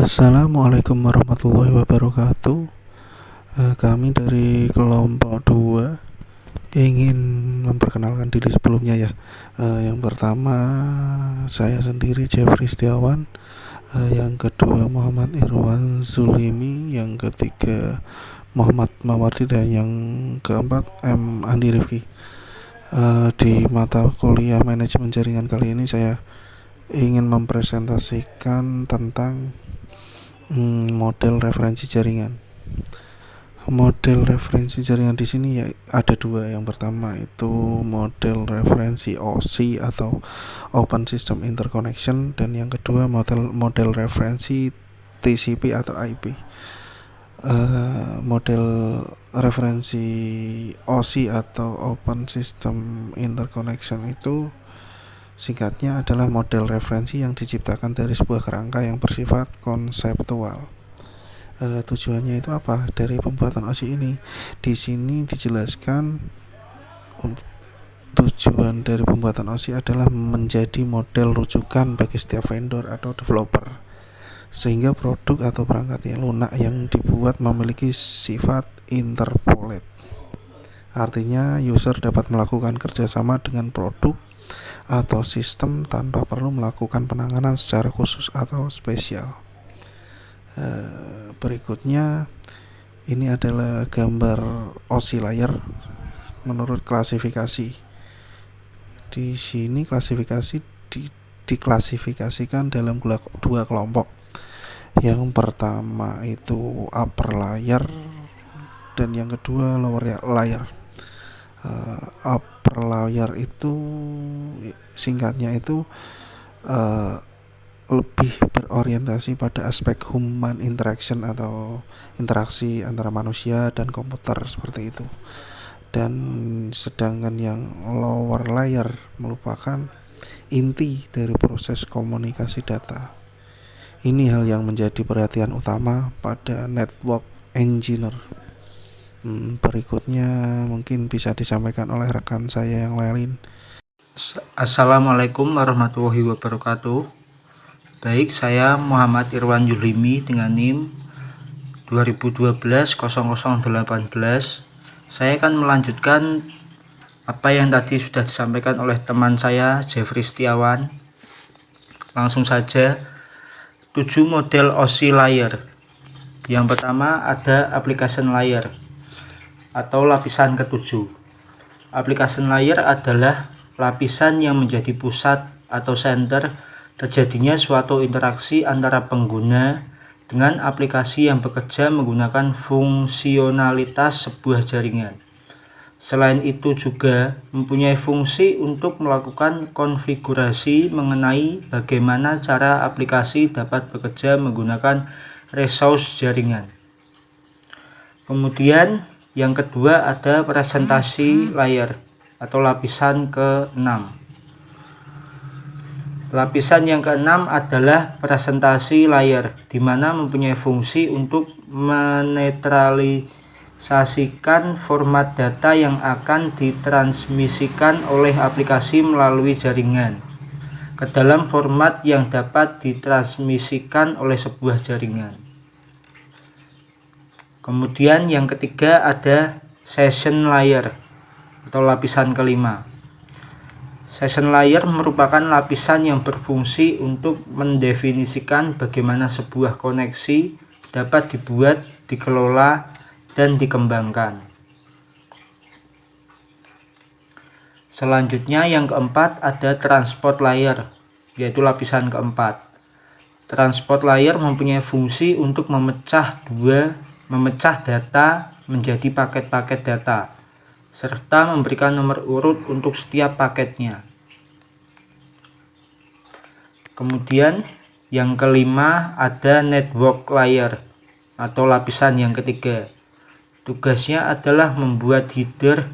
Assalamualaikum warahmatullahi wabarakatuh. Kami dari kelompok 2 ingin memperkenalkan diri sebelumnya ya. Yang pertama saya sendiri Jeffrey Setiawan, yang kedua Muhammad Irwan Zulimi, yang ketiga Muhammad Mawardi, dan yang keempat Andi Rifki. Di mata kuliah manajemen jaringan kali ini saya ingin mempresentasikan tentang model referensi jaringan. Model referensi jaringan di sini ya ada dua. Yang pertama itu model referensi OSI atau Open System Interconnection, dan yang kedua model referensi TCP atau IP. Model referensi OSI atau Open System Interconnection itu singkatnya adalah model referensi yang diciptakan dari sebuah kerangka yang bersifat konseptual. Tujuannya itu apa dari pembuatan OSI ini? Di sini dijelaskan tujuan dari pembuatan OSI adalah menjadi model rujukan bagi setiap vendor atau developer, sehingga produk atau perangkat lunak yang dibuat memiliki sifat interpolate. Artinya user dapat melakukan kerjasama dengan produk atau sistem tanpa perlu melakukan penanganan secara khusus atau spesial. Berikutnya ini adalah gambar OSI layer menurut klasifikasi. Di sini klasifikasi diklasifikasikan dalam dua kelompok. Yang pertama itu upper layer dan yang kedua lower layer. Upper layer itu singkatnya itu lebih berorientasi pada aspek human interaction atau interaksi antara manusia dan komputer seperti itu. Dan sedangkan yang lower layer merupakan inti dari proses komunikasi data. Ini hal yang menjadi perhatian utama pada network engineer. Berikutnya mungkin bisa disampaikan oleh rekan saya yang lain. Assalamualaikum warahmatullahi wabarakatuh. Baik, saya Muhammad Irwan Zulimi dengan NIM 2012-0018. Saya akan melanjutkan apa yang tadi sudah disampaikan oleh teman saya Jeffrey Setiawan. Langsung saja, 7 model OSI layer. Yang pertama ada application layer atau lapisan ke-7. Application layer adalah lapisan yang menjadi pusat atau center terjadinya suatu interaksi antara pengguna dengan aplikasi yang bekerja menggunakan fungsionalitas sebuah jaringan. Selain itu juga mempunyai fungsi untuk melakukan konfigurasi mengenai bagaimana cara aplikasi dapat bekerja menggunakan resource jaringan. Kemudian yang kedua ada presentasi layer atau lapisan ke-6. Lapisan yang ke-6 adalah presentasi layer, di mana mempunyai fungsi untuk menetralisasikan format data yang akan ditransmisikan oleh aplikasi melalui jaringan ke dalam format yang dapat ditransmisikan oleh sebuah jaringan. Kemudian yang ketiga ada session layer atau lapisan ke-5. Session layer merupakan lapisan yang berfungsi untuk mendefinisikan bagaimana sebuah koneksi dapat dibuat, dikelola, dan dikembangkan. Selanjutnya yang keempat ada transport layer, yaitu lapisan keempat. Transport layer mempunyai fungsi untuk memecah data menjadi paket-paket data, serta memberikan nomor urut untuk setiap paketnya. Kemudian yang kelima ada network layer atau lapisan yang ketiga. Tugasnya adalah membuat header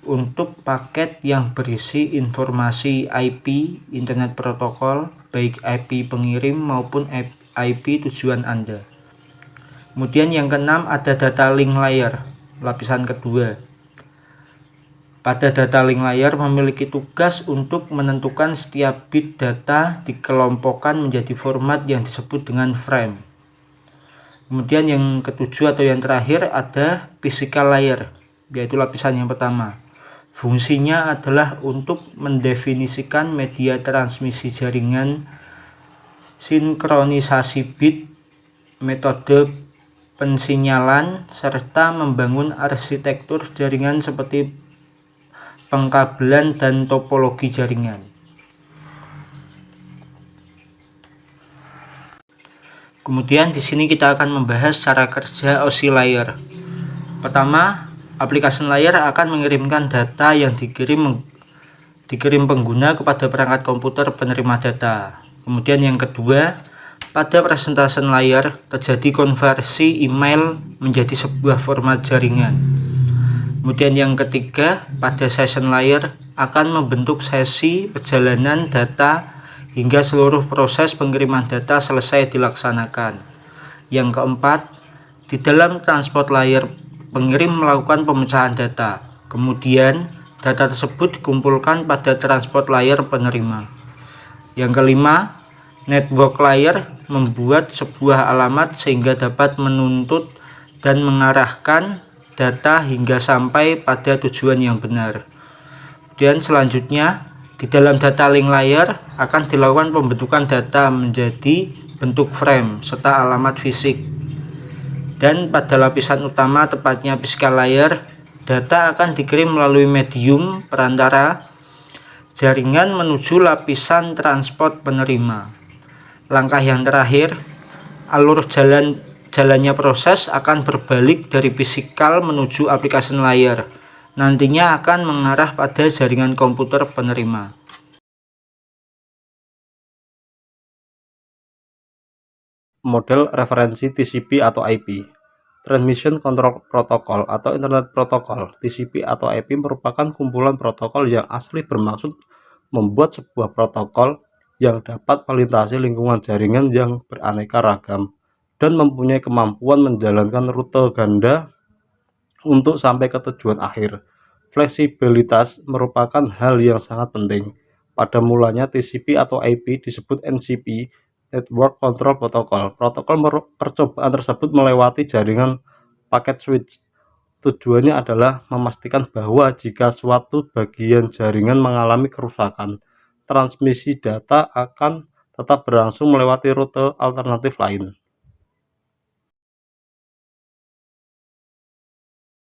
untuk paket yang berisi informasi IP, Internet Protokol, baik IP pengirim maupun IP tujuan Anda. Kemudian yang keenam ada data link layer, lapisan kedua. Pada data link layer memiliki tugas untuk menentukan setiap bit data dikelompokkan menjadi format yang disebut dengan frame. Kemudian yang ketujuh atau yang terakhir ada physical layer, yaitu lapisan yang pertama. Fungsinya adalah untuk mendefinisikan media transmisi jaringan, sinkronisasi bit, metode pensinyalan, serta membangun arsitektur jaringan seperti pengkabelan dan topologi jaringan. Kemudian di sini kita akan membahas cara kerja OSI layer. Pertama, application layer akan mengirimkan data yang dikirim pengguna kepada perangkat komputer penerima data. Kemudian yang kedua, pada presentation layer terjadi konversi email menjadi sebuah format jaringan. Kemudian yang ketiga, pada session layer akan membentuk sesi perjalanan data hingga seluruh proses pengiriman data selesai dilaksanakan. Yang keempat, di dalam transport layer pengirim melakukan pemecahan data. Kemudian data tersebut dikumpulkan pada transport layer penerima. Yang kelima, network layer membuat sebuah alamat sehingga dapat menuntut dan mengarahkan data hingga sampai pada tujuan yang benar. Kemudian selanjutnya, di dalam data link layer akan dilakukan pembentukan data menjadi bentuk frame serta alamat fisik. Dan pada lapisan utama, tepatnya physical layer, data akan dikirim melalui medium perantara jaringan menuju lapisan transport penerima. Langkah yang terakhir, alur jalannya proses akan berbalik dari physical menuju application layer. Nantinya akan mengarah pada jaringan komputer penerima. Model referensi TCP atau IP. Transmission Control Protocol atau Internet Protocol, TCP atau IP merupakan kumpulan protokol yang asli bermaksud membuat sebuah protokol yang dapat melintasi lingkungan jaringan yang beraneka ragam dan mempunyai kemampuan menjalankan rute ganda untuk sampai ke tujuan akhir. Fleksibilitas merupakan hal yang sangat penting. Pada mulanya TCP atau IP disebut NCP, Network Control Protocol. Protokol percobaan tersebut melewati jaringan paket switch. Tujuannya adalah memastikan bahwa jika suatu bagian jaringan mengalami kerusakan, transmisi data akan tetap berlangsung melewati rute alternatif lain.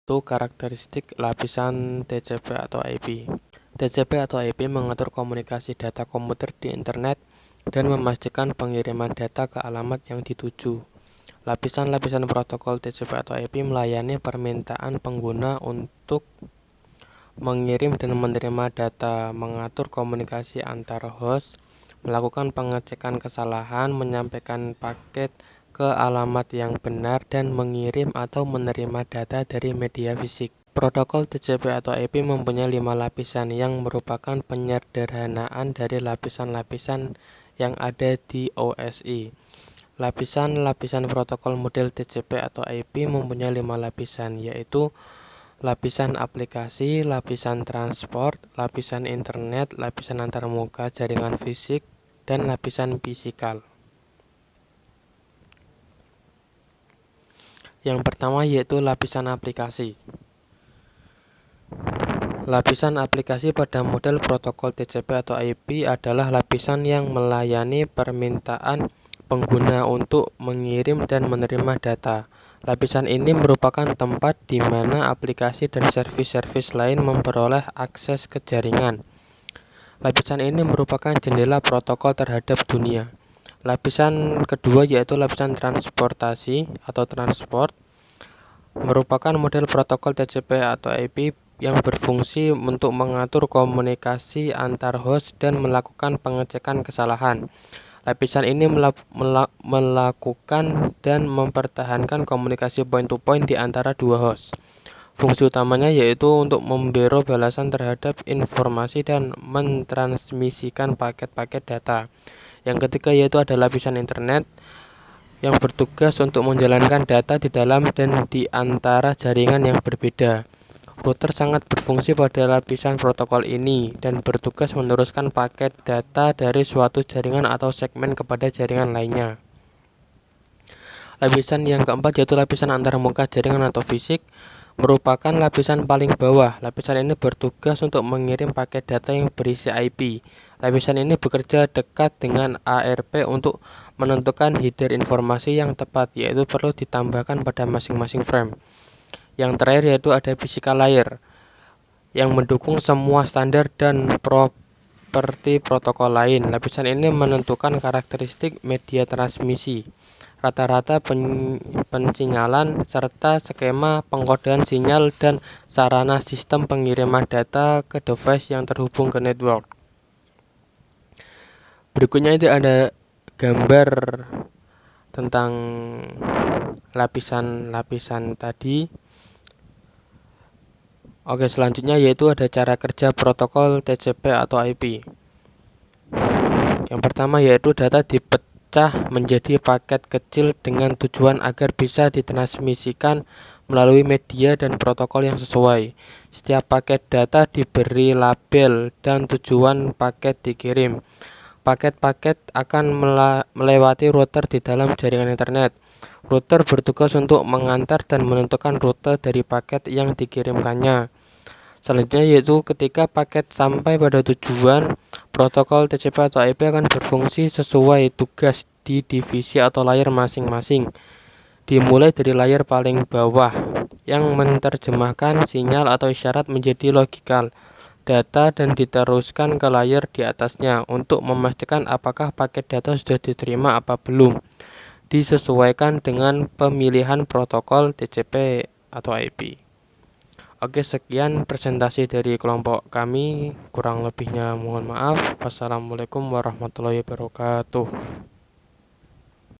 Itu karakteristik lapisan TCP atau IP. TCP atau IP mengatur komunikasi data komputer di internet dan memastikan pengiriman data ke alamat yang dituju. Lapisan-lapisan protokol TCP atau IP melayani permintaan pengguna untuk mengirim dan menerima data, mengatur komunikasi antar host, melakukan pengecekan kesalahan, menyampaikan paket ke alamat yang benar, dan mengirim atau menerima data dari media fisik. Protokol TCP atau IP mempunyai 5 lapisan yang merupakan penyederhanaan dari lapisan-lapisan yang ada di OSI. Lapisan-lapisan protokol model TCP atau IP mempunyai 5 lapisan, yaitu lapisan aplikasi, lapisan transport, lapisan internet, lapisan antarmuka jaringan fisik, dan lapisan fisikal. Yang pertama yaitu lapisan aplikasi. Lapisan aplikasi pada model protokol TCP atau IP adalah lapisan yang melayani permintaan pengguna untuk mengirim dan menerima data. Lapisan ini merupakan tempat di mana aplikasi dan servis-servis lain memperoleh akses ke jaringan. Lapisan ini merupakan jendela protokol terhadap dunia. Lapisan kedua yaitu lapisan transportasi atau transport, merupakan model protokol TCP atau IP yang berfungsi untuk mengatur komunikasi antar host dan melakukan pengecekan kesalahan. Lapisan ini melakukan dan mempertahankan komunikasi point-to-point di antara dua host. Fungsi utamanya yaitu untuk memberi balasan terhadap informasi dan mentransmisikan paket-paket data. Yang ketiga yaitu ada lapisan internet yang bertugas untuk menjalankan data di dalam dan di antara jaringan yang berbeda. Router sangat berfungsi pada lapisan protokol ini dan bertugas meneruskan paket data dari suatu jaringan atau segmen kepada jaringan lainnya. Lapisan yang keempat yaitu lapisan antarmuka jaringan atau fisik, merupakan lapisan paling bawah. Lapisan ini bertugas untuk mengirim paket data yang berisi IP. Lapisan ini bekerja dekat dengan ARP untuk menentukan header informasi yang tepat, yaitu perlu ditambahkan pada masing-masing frame. Yang terakhir yaitu ada physical layer yang mendukung semua standar dan properti protokol lain. Lapisan ini menentukan karakteristik media transmisi, rata-rata pensinyalan, serta skema pengkodean sinyal dan sarana sistem pengiriman data ke device yang terhubung ke network. Berikutnya itu ada gambar tentang lapisan-lapisan tadi. Oke, selanjutnya yaitu ada cara kerja protokol TCP atau IP. Yang pertama yaitu data dipecah menjadi paket kecil dengan tujuan agar bisa ditransmisikan melalui media dan protokol yang sesuai. Setiap paket data diberi label dan tujuan paket dikirim. Paket-paket akan melewati router di dalam jaringan internet. Router bertugas untuk mengantar dan menentukan rute dari paket yang dikirimkannya. Selanjutnya yaitu ketika paket sampai pada tujuan, protokol TCP atau IP akan berfungsi sesuai tugas di divisi atau layer masing-masing. Dimulai dari layer paling bawah yang menerjemahkan sinyal atau isyarat menjadi logikal data dan diteruskan ke layer di atasnya untuk memastikan apakah paket data sudah diterima apa belum. Disesuaikan dengan pemilihan protokol TCP atau IP. Oke, sekian presentasi dari kelompok kami. Kurang lebihnya mohon maaf. Wassalamualaikum warahmatullahi wabarakatuh.